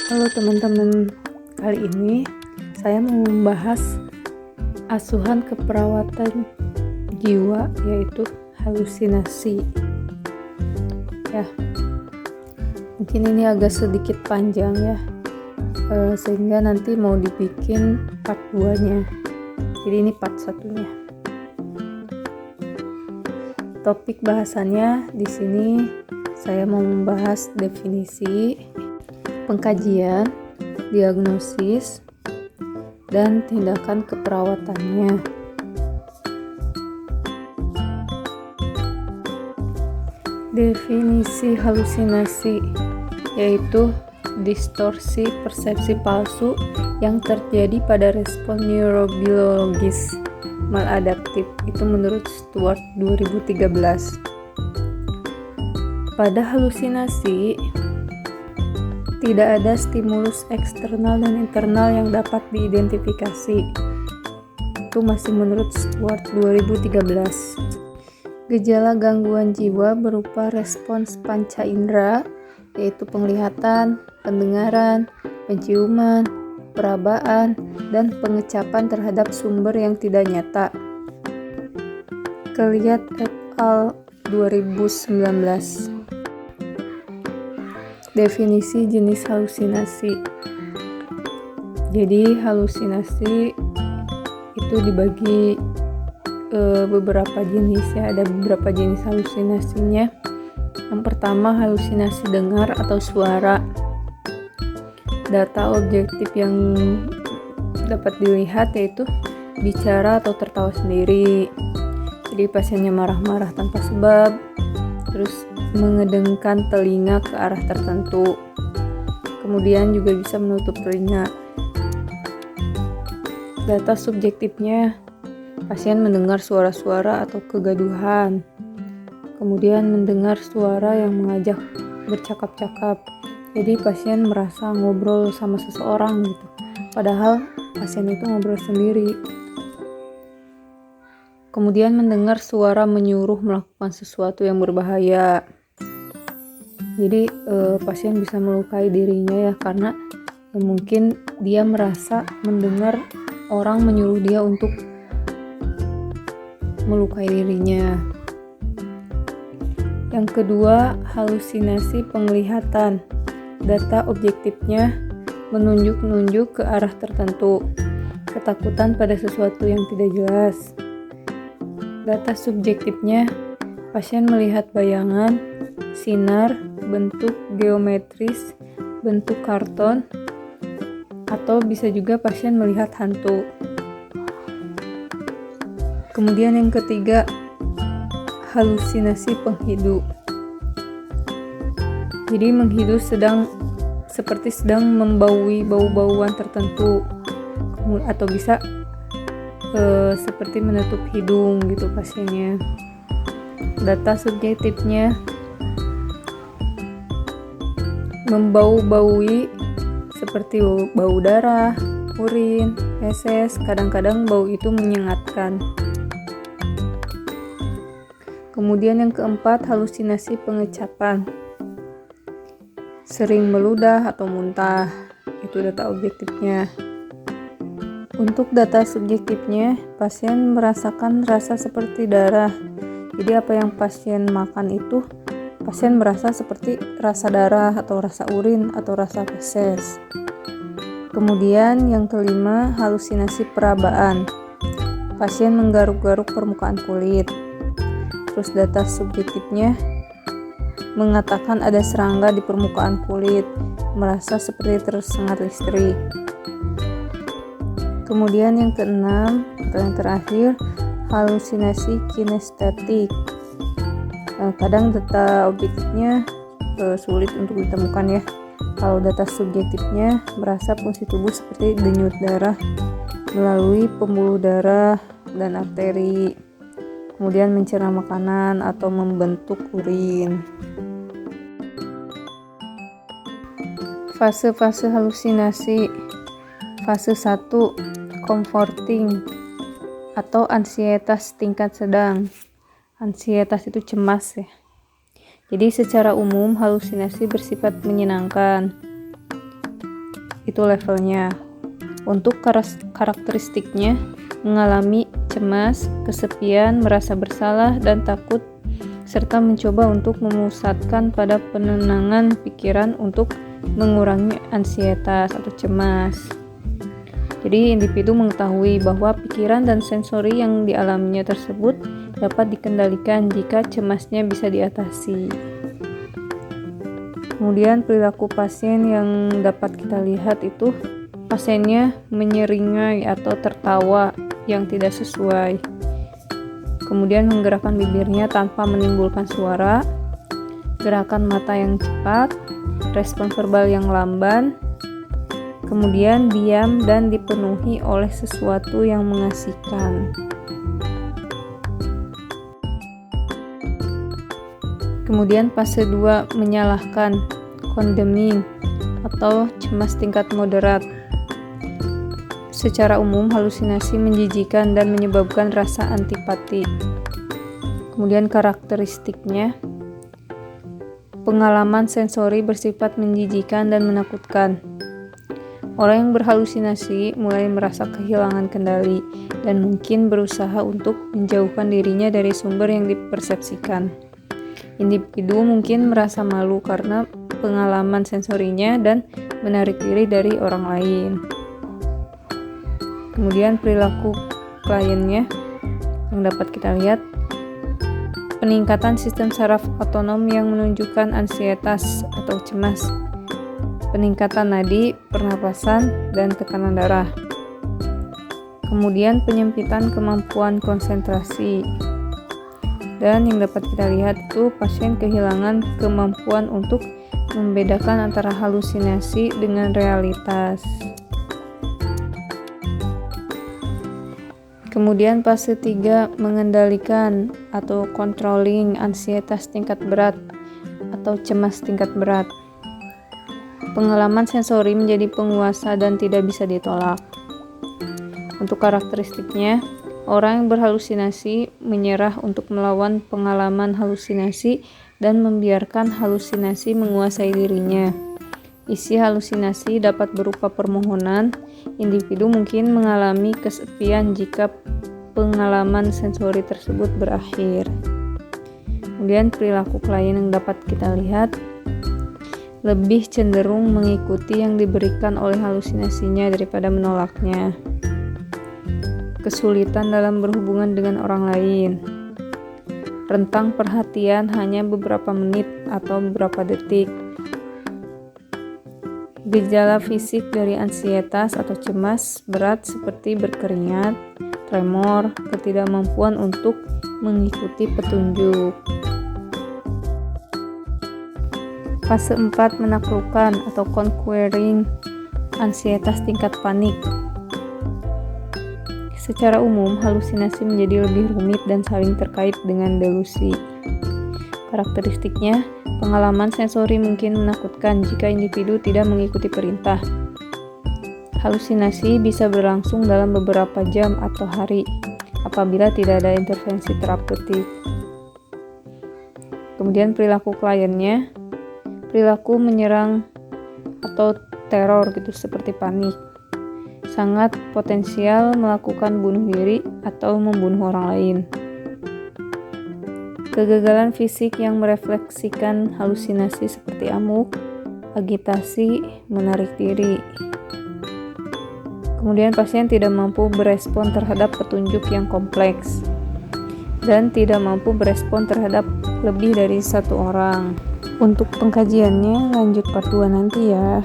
Halo teman-teman, kali ini saya mau membahas asuhan keperawatan jiwa, yaitu halusinasi. Ya, mungkin ini agak sedikit panjang ya, sehingga nanti mau dibikin part 2-nya. Jadi ini part 1-nya. Topik bahasannya di sini saya mau membahas definisi, pengkajian, diagnosis, dan tindakan keperawatannya. Definisi halusinasi yaitu distorsi persepsi palsu yang terjadi pada respon neurobiologis maladaptif. Itu menurut Stewart 2013. Pada halusinasi tidak ada stimulus eksternal dan internal yang dapat diidentifikasi. Itu masih menurut Stewart 2013. Gejala gangguan jiwa berupa respons panca indera, yaitu penglihatan, pendengaran, penciuman, perabaan, dan pengecapan terhadap sumber yang tidak nyata. Kelliat et al. 2019. Definisi jenis halusinasi. Jadi halusinasi itu dibagi beberapa jenis ya. Ada beberapa jenis halusinasinya. Yang pertama, halusinasi dengar atau suara. Data objektif yang dapat dilihat yaitu bicara atau tertawa sendiri. Jadi pasiennya marah-marah tanpa sebab, terus mengedengkan telinga ke arah tertentu, kemudian juga bisa menutup telinga. Data subjektifnya, pasien mendengar suara-suara atau kegaduhan, kemudian mendengar suara yang mengajak bercakap-cakap. Jadi pasien merasa ngobrol sama seseorang gitu, padahal pasien itu ngobrol sendiri. Kemudian mendengar suara menyuruh melakukan sesuatu yang berbahaya. Jadi pasien bisa melukai dirinya ya, karena mungkin dia merasa mendengar orang menyuruh dia untuk melukai dirinya. Yang kedua, halusinasi penglihatan. Data objektifnya menunjuk-nunjuk ke arah tertentu, ketakutan pada sesuatu yang tidak jelas. Data subjektifnya, pasien melihat bayangan, sinar, bentuk geometris, bentuk karton, atau bisa juga pasien melihat hantu. Kemudian yang ketiga, halusinasi penghidu. Jadi menghidu seperti sedang membaui bau-bauan tertentu, atau bisa seperti menutup hidung gitu pasiennya. Data subjektifnya, membau-baui seperti bau darah, urin, feses. Kadang-kadang bau itu menyengatkan. Kemudian yang keempat, halusinasi pengecapan. Sering meludah atau muntah. Itu data objektifnya. Untuk data subjektifnya, pasien merasakan rasa seperti darah. Jadi apa yang pasien makan itu, pasien merasa seperti rasa darah atau rasa urin atau rasa feses. Kemudian yang kelima, halusinasi perabaan. Pasien menggaruk-garuk permukaan kulit. Terus data subjektifnya mengatakan ada serangga di permukaan kulit, merasa seperti tersengat listrik. Kemudian yang keenam atau yang terakhir, halusinasi kinestetik. Kadang data objektifnya sulit untuk ditemukan ya. Kalau data subjektifnya, merasa fungsi tubuh seperti denyut darah melalui pembuluh darah dan arteri, kemudian mencerna makanan atau membentuk urin. Fase-fase halusinasi. Fase 1, comforting atau ansietas tingkat sedang. Ansietas itu cemas ya. Jadi secara umum halusinasi bersifat menyenangkan. itu levelnya. Untuk karakteristiknya, mengalami cemas, kesepian, merasa bersalah, dan takut, serta mencoba untuk memusatkan pada penenangan pikiran untuk mengurangi ansietas atau cemas. Jadi individu mengetahui bahwa pikiran dan sensori yang dialaminya tersebut dapat dikendalikan jika cemasnya bisa diatasi. Kemudian perilaku pasien yang dapat kita lihat itu pasiennya menyeringai atau tertawa yang tidak sesuai. Kemudian menggerakkan bibirnya tanpa menimbulkan suara, gerakan mata yang cepat, respon verbal yang lamban, kemudian diam dan dipenuhi oleh sesuatu yang mengasihkan. Kemudian fase 2 menyalahkan, condemning atau cemas tingkat moderat. Secara umum halusinasi menjijikan dan menyebabkan rasa antipati. Kemudian karakteristiknya, pengalaman sensori bersifat menjijikan dan menakutkan. Orang yang berhalusinasi mulai merasa kehilangan kendali dan mungkin berusaha untuk menjauhkan dirinya dari sumber yang dipersepsikan. Individu mungkin merasa malu karena pengalaman sensorinya dan menarik diri dari orang lain. Kemudian perilaku kliennya yang dapat kita lihat, peningkatan sistem saraf otonom yang menunjukkan ansietas atau cemas, peningkatan nadi, pernapasan, dan tekanan darah. Kemudian penyempitan kemampuan konsentrasi. Dan yang dapat kita lihat itu pasien kehilangan kemampuan untuk membedakan antara halusinasi dengan realitas. Kemudian fase 3 mengendalikan atau controlling ansietas tingkat berat atau cemas tingkat berat. Pengalaman sensori menjadi penguasa dan tidak bisa ditolak. Untuk karakteristiknya, orang yang berhalusinasi menyerah untuk melawan pengalaman halusinasi dan membiarkan halusinasi menguasai dirinya. Isi halusinasi dapat berupa permohonan. Individu mungkin mengalami kesepian jika pengalaman sensori tersebut berakhir. Kemudian perilaku klien yang dapat kita lihat, lebih cenderung mengikuti yang diberikan oleh halusinasinya daripada menolaknya. Kesulitan dalam berhubungan dengan orang lain. Rentang perhatian hanya beberapa menit atau beberapa detik. Gejala fisik dari ansietas atau cemas berat seperti berkeringat, tremor, ketidakmampuan untuk mengikuti petunjuk. Fase 4 menaklukkan atau conquering ansietas tingkat panik. Secara umum, halusinasi menjadi lebih rumit dan saling terkait dengan delusi. Karakteristiknya, pengalaman sensori mungkin menakutkan jika individu tidak mengikuti perintah. Halusinasi bisa berlangsung dalam beberapa jam atau hari apabila tidak ada intervensi terapeutik. Kemudian perilaku kliennya, perilaku menyerang atau teror gitu seperti panik. Sangat potensial melakukan bunuh diri atau membunuh orang lain. Kegagalan fisik yang merefleksikan halusinasi seperti amuk, agitasi, menarik diri. Kemudian pasien tidak mampu berespon terhadap petunjuk yang kompleks dan tidak mampu berespon terhadap lebih dari satu orang. Untuk pengkajiannya lanjut part 2 nanti ya.